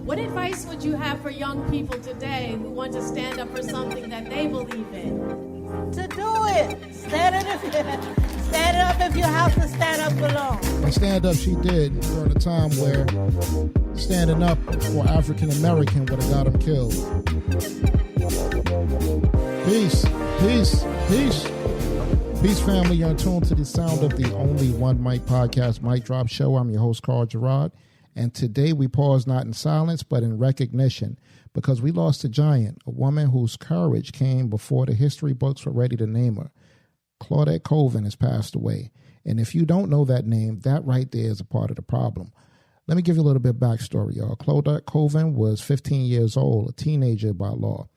What advice would you have for young people today who want to stand up for something that they believe in? To do it. Stand up if you have to stand up alone. And stand up she did during a time where standing up for African American would have got him killed. Peace, peace, peace. Peace, family. You're in tune to the sound of the Only One Mic podcast, Mic Drop Show. I'm your host, Carl Gerard. And today we pause not in silence, but in recognition, because we lost a giant, a woman whose courage came before the history books were ready to name her. Claudette Colvin has passed away. And if you don't know that name, that right there is a part of the problem. Let me give you a little bit of backstory, y'all. Claudette Colvin was 15 years old, a teenager by law.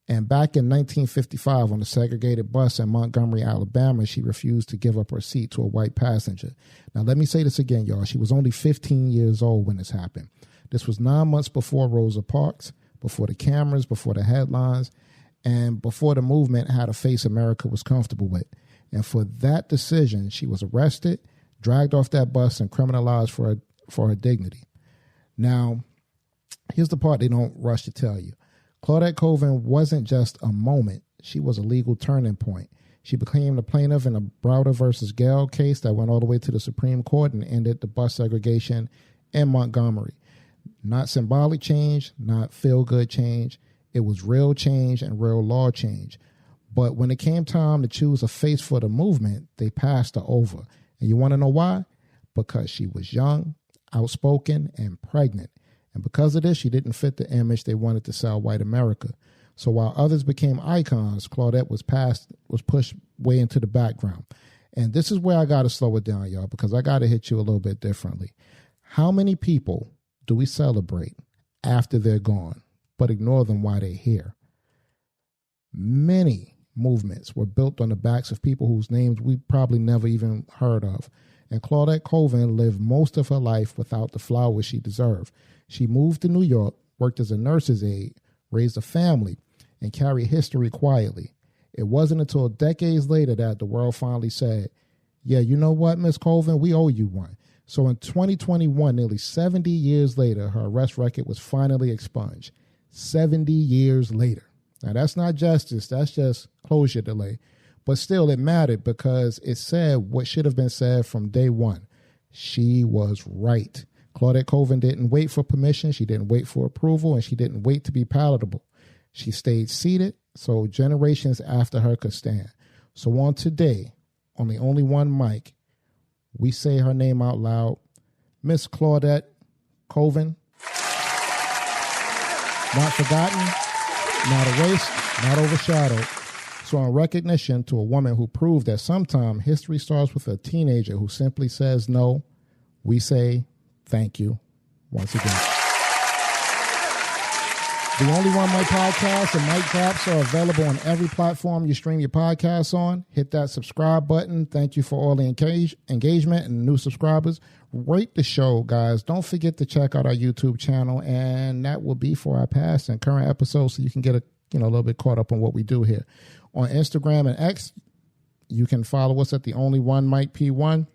And back in 1955, on a segregated bus in Montgomery, Alabama, she refused to give up her seat to a white passenger. Now, let me say this again, y'all. She was only 15 years old when this happened. This was 9 months before Rosa Parks, before the cameras, before the headlines, and before the movement had a face America was comfortable with. And for that decision, she was arrested, dragged off that bus, and criminalized for her dignity. Now, here's the part they don't rush to tell you. Claudette Colvin wasn't just a moment. She was a legal turning point. She became the plaintiff in a Browder versus Gayle case that went all the way to the Supreme Court and ended the bus segregation in Montgomery. Not symbolic change, not feel-good change. It was real change and real law change. But when it came time to choose a face for the movement, they passed her over. And you want to know why? Because she was young, outspoken, and pregnant. And because of this, she didn't fit the image they wanted to sell white America. So while others became icons, Claudette was pushed way into the background. And this is where I got to slow it down, y'all, because I got to hit you a little bit differently. How many people do we celebrate after they're gone, but ignore them while they're here? Many movements were built on the backs of people whose names we probably never even heard of. And Claudette Colvin lived most of her life without the flowers she deserved. She moved to New York, worked as a nurse's aide, raised a family, and carried history quietly. It wasn't until decades later that the world finally said, yeah, you know what, Miss Colvin, we owe you one. So in 2021, nearly 70 years later, her arrest record was finally expunged. 70 years later. Now, that's not justice. That's just closure delay. But still, it mattered because it said what should have been said from day one. She was right. Claudette Colvin didn't wait for permission. She didn't wait for approval, and she didn't wait to be palatable. She stayed seated so generations after her could stand. So on today, on the Only One Mic, we say her name out loud. Miss Claudette Colvin. Not forgotten, not erased, not overshadowed. So in recognition to a woman who proved that sometimes history starts with a teenager who simply says no, we say thank you once again. The Only One Mic podcast and Mic Drops are available on every platform you stream your podcasts on. Hit that subscribe button. Thank you for all the engagement and new subscribers. Rate the show, guys. Don't forget to check out our YouTube channel, and that will be for our past and current episodes so you can get a little bit caught up on what we do here. On Instagram and X, you can follow us at The Only One Mic P1.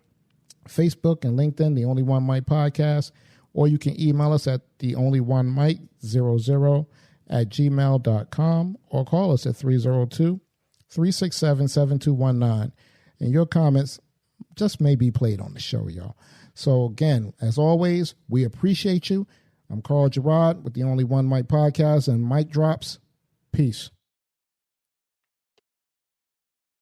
Facebook and LinkedIn, The Only One Mic Podcast, or you can email us at theonlyonemic00@gmail.com or call us at 302-367-7219. And your comments just may be played on the show, y'all. So again, as always, we appreciate you. I'm Carl Gerard with The Only One Mic Podcast and Mic Drops. Peace.